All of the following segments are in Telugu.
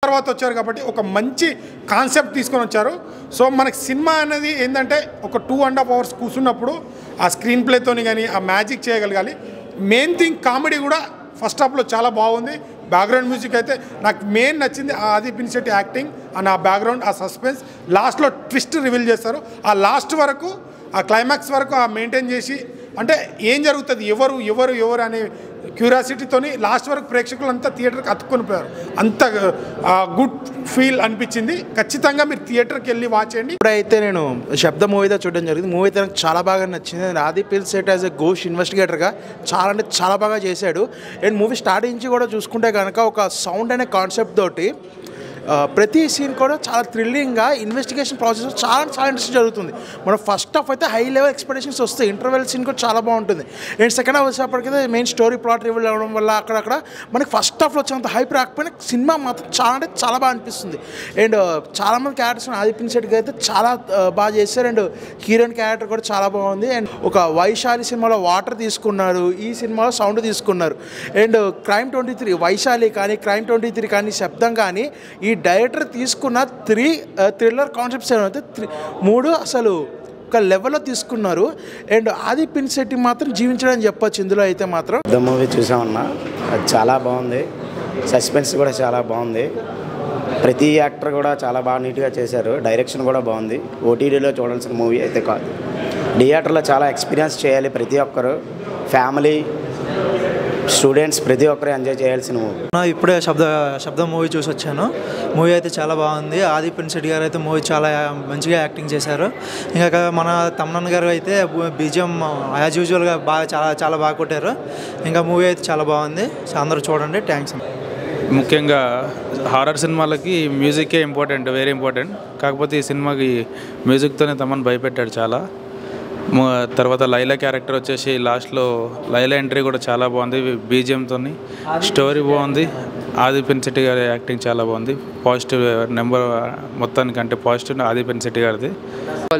తర్వాత వచ్చారు కాబట్టి ఒక మంచి కాన్సెప్ట్ తీసుకొని వచ్చారు. సో మనకి సినిమా అనేది ఏంటంటే ఒక 2.5 hours కూర్చున్నప్పుడు ఆ స్క్రీన్ ప్లేతోని కానీ ఆ మ్యాజిక్ చేయగలగాలి. మెయిన్ థింగ్ కామెడీ కూడా ఫస్ట్ హాఫ్లో చాలా బాగుంది. బ్యాక్గ్రౌండ్ మ్యూజిక్ అయితే నాకు మెయిన్ నచ్చింది. ఆది పినిశెట్టి యాక్టింగ్ అండ్ ఆ బ్యాక్గ్రౌండ్ ఆ సస్పెన్స్ లాస్ట్లో ట్విస్ట్ రివీల్ చేస్తారు. ఆ లాస్ట్ వరకు ఆ క్లైమాక్స్ వరకు ఆ మెయింటైన్ చేసి అంటే ఏం జరుగుతుంది ఎవరు అనే క్యూరియాసిటీతోని లాస్ట్ వరకు ప్రేక్షకులంతా థియేటర్కి అతుక్కొని పోయారు. అంత గుడ్ ఫీల్ అనిపించింది. ఖచ్చితంగా మీరు థియేటర్కి వెళ్ళి వాచ్ చేయండి. ఇప్పుడైతే నేను శబ్ద మూవీతో చూడడం జరిగింది. మూవీ అయితే నాకు చాలా బాగా నచ్చింది. ఆది పినిశెట్టి యాజ్ ఎ గోస్ట్ ఇన్వెస్టిగేటర్గా చాలా అంటే చాలా బాగా చేశాడు. అండ్ మూవీ స్టార్టింగ్ నుంచి కూడా చూసుకుంటే కనుక ఒక సౌండ్ అనే కాన్సెప్ట్ తోటి ప్రతి సీన్ కూడా చాలా థ్రిల్లింగ్గా ఇన్వెస్టిగేషన్ ప్రాసెస్ చాలా ఇంట్రెస్ట్ జరుగుతుంది. మనం ఫస్ట్ హాఫ్ అయితే హై లెవెల్ ఎక్స్పెక్టేషన్స్ వస్తాయి. ఇంటర్వెల్ సీన్ కూడా చాలా బాగుంటుంది. అండ్ సెకండ్ హాఫ్ వచ్చేప్పటికైతే మెయిన్ స్టోరీ ప్లాట్ రివీల్ అవ్వడం వల్ల అక్కడక్కడ మనకి ఫస్ట్ హాఫ్లో వచ్చేంత హైప్ రాకపోయినా సినిమా మాత్రం చాలా అంటే చాలా బాగా అనిపిస్తుంది. అండ్ చాలామంది క్యారెక్టర్స్ ఆది పినిశెట్టికి అయితే చాలా బాగా చేశారు. అండ్ హీరోయిన్ క్యారెక్టర్ కూడా చాలా బాగుంది. అండ్ ఒక వైశాలి సినిమాలో వాటర్ తీసుకున్నారు, ఈ సినిమాలో సౌండ్ తీసుకున్నారు. అండ్ క్రైమ్ 23 వైశాలి కానీ క్రైమ్ 23 కానీ శబ్దం కానీ ఈ డైరెక్టర్ తీసుకున్న థ్రిల్లర్ కాన్సెప్ట్స్ ఏమైతే 3 అసలు ఒక లెవెల్లో తీసుకున్నారు. అండ్ ఆది పినిశెట్టి మాత్రం జీవించడానికి చెప్పచ్చు. ఇందులో అయితే మాత్రం ద మూవీ చూసామన్నా, అది చాలా బాగుంది. సస్పెన్స్ కూడా చాలా బాగుంది. ప్రతి యాక్టర్ కూడా చాలా బాగా నీట్గా చేశారు. డైరెక్షన్ కూడా బాగుంది. ఓటీటీలో చూడాల్సిన మూవీ అయితే కాదు, థియేటర్లో చాలా ఎక్స్పీరియన్స్ చేయాలి. ప్రతి ఒక్కరు ఫ్యామిలీ స్టూడెంట్స్ ప్రతి ఒక్కరు ఎంజాయ్ చేయాల్సిన మూవీ. ఇప్పుడే శబ్ద మూవీ చూసి వచ్చాను. మూవీ అయితే చాలా బాగుంది. ఆది పినిశెట్టి గారు అయితే మూవీ చాలా మంచిగా యాక్టింగ్ చేశారు. ఇంకా మన తమ్మన్న గారు అయితే బీజిఎం యాజ్ యూజువల్గా చాలా బాగా కొట్టారు. ఇంకా మూవీ అయితే చాలా బాగుంది. అందరూ చూడండి. థ్యాంక్స్. ముఖ్యంగా హారర్ సినిమాలకి మ్యూజికే ఇంపార్టెంట్, వెరీ ఇంపార్టెంట్. కాకపోతే ఈ సినిమాకి మ్యూజిక్తోనే తమను భయపెట్టాడు చాలా. తర్వాత లైలా క్యారెక్టర్ వచ్చేసి లాస్ట్లో లైలా ఎంట్రీ కూడా చాలా బాగుంది. బీజిఎంతో స్టోరీ బాగుంది. ఆది పినిశెట్టి గారి యాక్టింగ్ చాలా బాగుంది. పాజిటివ్ నెంబర్ మొత్తానికంటే పాజిటివ్ ఆది పినిశెట్టి గారిది.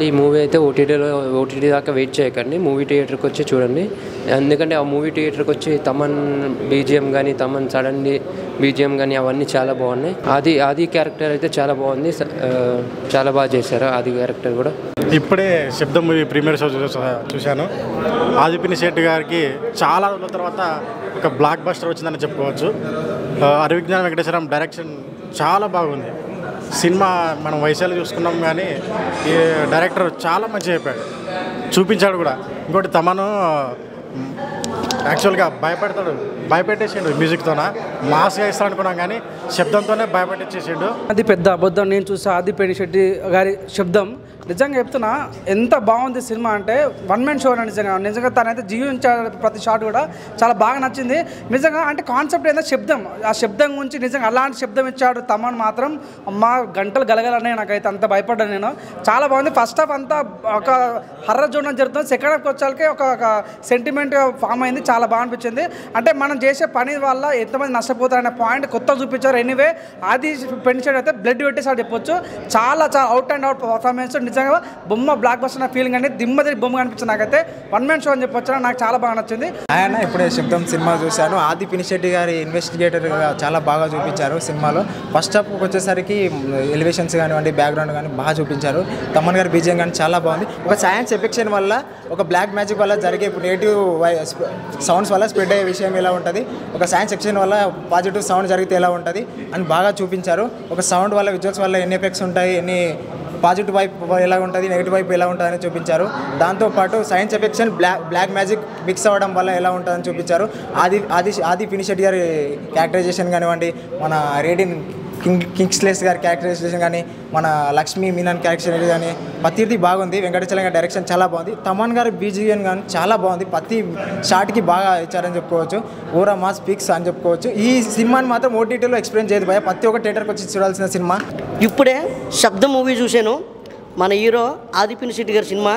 ఈ మూవీ అయితే ఓటీటీ దాకా వెయిట్ చేయకండి, మూవీ థియేటర్కి వచ్చి చూడండి. ఎందుకంటే ఆ మూవీ థియేటర్కి వచ్చి తమన్ బీజిఎం కానీ తమన్ సడన్లీ బీజిఎం కానీ అవన్నీ చాలా బాగున్నాయి. ఆది క్యారెక్టర్ అయితే చాలా బాగుంది. చాలా బాగా చేశారు ఆది క్యారెక్టర్ కూడా. ఇప్పుడే శబ్దం మూవీ ప్రీమియర్ షో చూశాను. ఆది పినిశెట్టి గారికి చాలా రోజుల తర్వాత ఒక బ్లాక్ బస్టర్ వచ్చిందని చెప్పుకోవచ్చు. అరవిజ్ఞాన వెంకటేశ్వరం డైరెక్షన్ చాలా బాగుంది. సినిమా మనం వైశాలి చూసుకున్నాం కానీ ఈ డైరెక్టర్ చాలా మంచిగా చెప్పాడు, చూపించాడు కూడా. ఇంకోటి తమను యాక్చువల్గా భయపెట్టేసిండు మ్యూజిక్తోన. మాస్గా ఇస్తాడు అనుకున్నాం కానీ శబ్దంతోనే భయపెట్టేసేసిండు. అది పెద్ద అబద్ధం. నేను చూసా ఆది పినిశెట్టి గారి శబ్దం. నిజంగా చెప్తున్నా, ఎంత బాగుంది సినిమా అంటే వన్ మ్యాన్ షో. నిజంగా తనైతే జీవించాడు. ప్రతి షాట్ కూడా చాలా బాగా నచ్చింది నిజంగా. అంటే కాన్సెప్ట్ ఏంటంటే శబ్దం, ఆ శబ్దం గురించి నిజంగా అలాంటి శబ్దం ఇచ్చాడు తమన్ మాత్రం. అమ్మ గంటలు గలగలనే, నాకైతే అంత భయపడ్డాను నేను. చాలా బాగుంది. ఫస్ట్ హాఫ్ అంతా ఒక హర్రర్ చూడడం జరుగుతుంది. సెకండ్ హాఫ్కి వచ్చాకే ఒక సెంటిమెంట్ ఫామ్ అయింది. చాలా బాగా అనిపించింది. అంటే మనం చేసే పని వల్ల ఎంతమంది నష్టపోతారనే పాయింట్ కొత్త చూపించారు. ఎనీవే ఆది పినిశెట్టి అయితే బ్లడ్ పెట్టేసాడు చెప్పొచ్చు. చాలా అవుట్ అండ్ అవుట్ పర్ఫార్మెన్స్. నిజంగా బొమ్మ బ్లాక్ బస్టర్ నా ఫీలింగ్ అండి. దిమ్మది బొమ్మ కనిపించింది నాకైతే. వన్ మ్యాన్ షో అని చెప్పొచ్చు. నాకు చాలా బాగా నచ్చింది. ఆయన ఇప్పుడే శబ్దం సినిమా చూశాను. ఆది పినిశెట్టి గారి ఇన్వెస్టిగేటర్గా చాలా బాగా చూపించారు సినిమాలో. ఫస్ట్ హాఫ్కి వచ్చేసరికి ఎలివేషన్స్ కానివ్వండి, బ్యాక్గ్రౌండ్ కానీ బాగా చూపించారు. తమన్ గారి బీజిఎం కానీ చాలా బాగుంది. ఒక సైన్స్ ఎఫెక్షన్ వల్ల, ఒక బ్లాక్ మ్యాజిక్ వల్ల జరిగే నెగిటివ్ సౌండ్స్ వల్ల స్ప్రెడ్ అయ్యే విషయం ఎలా ఉంటుంది, ఒక సైన్స్ సెక్షన్ వల్ల పాజిటివ్ సౌండ్ జరిగితే ఎలా ఉంటుంది అని బాగా చూపించారు. ఒక సౌండ్ వల్ల, విజువల్స్ వల్ల ఎన్ని ఎఫెక్ట్స్ ఉంటాయి, ఎన్ని పాజిటివ్ వైపు ఎలా ఉంటుంది, నెగిటివ్ వైపు ఎలా ఉంటుందని చూపించారు. దాంతోపాటు science fiction black magic mix అవ్వడం వల్ల ఎలా ఉంటుందని చూపించారు. ఆది పినిశెట్టి గారి క్యారెక్టరైజేషన్ కానివ్వండి, మన రేడియన్ కింగ్స్లెస్ గారి క్యారెక్టరైజేషన్ కానీ, మన లక్ష్మీ మీనన్ క్యారెక్టర్ కానీ ప్రతిదీ బాగుంది. వెంకటచలం గారి డైరెక్షన్ చాలా బాగుంది. తమన్ గారి బీజిఎం కానీ చాలా బాగుంది. ప్రతి షాట్కి బాగా ఇచ్చారని చెప్పుకోవచ్చు. ఓరా మాస్ పిక్స్ అని చెప్పుకోవచ్చు. ఈ సినిమాని మాత్రం ఓటీటీలో ఎక్స్ప్లెయిన్ చేయదు భయ, ప్రతి ఒక్క థియేటర్కి వచ్చి చూడాల్సిన సినిమా. ఇప్పుడే శబ్దం మూవీ చూశాను. మన హీరో ఆది పినిశెట్టి గారి సినిమా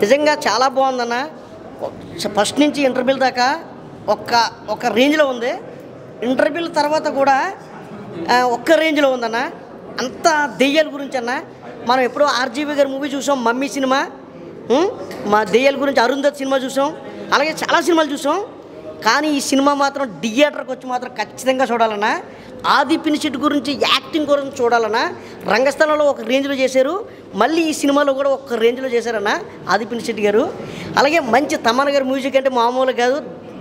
నిజంగా చాలా బాగుందన్న. ఫస్ట్ నుంచి ఇంటర్వ్యూల దాకా ఒక రేంజ్లో ఉంది. ఇంటర్వ్యూల తర్వాత కూడా ఒక్క రేంజ్లో ఉందన్న. అంత దెయ్యాల గురించి అన్న. మనం ఎప్పుడో ఆర్జీవి గారి మూవీ చూసాం, మమ్మీ సినిమా. మా దెయ్యాల గురించి అరుంధతి సినిమా చూసాం, అలాగే చాలా సినిమాలు చూసాం. కానీ ఈ సినిమా మాత్రం థియేటర్కి వచ్చి మాత్రం ఖచ్చితంగా చూడాలన్నా. ఆది పినిశెట్టి గురించి యాక్టింగ్ గురించి చూడాలన్నా రంగస్థలంలో ఒక రేంజ్లో చేశారు, మళ్ళీ ఈ సినిమాలో కూడా ఒక రేంజ్లో చేశారన్న ఆది పినిశెట్టి గారు. అలాగే మంచి తమన్ గారు మ్యూజిక్ అంటే మామూలు కాదు,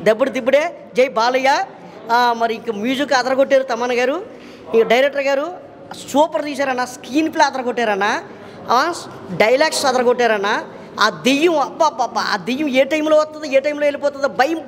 దెబ్బడు దిబ్బడే, జై బాలయ్య. మరి ఇంక మ్యూజిక్ అదరగొట్టారు తమన్ గారు. ఇక డైరెక్టర్ గారు సూపర్ తీశారన్న, స్క్రీన్ ప్లే అదరగొట్టారన్న, డైలాగ్స్ అదరగొట్టారన్న. ఆ దెయ్యం అబ్బా ఆ దెయ్యం ఏ టైంలో వస్తుందో ఏ టైంలో వెళ్ళిపోతుందో భయం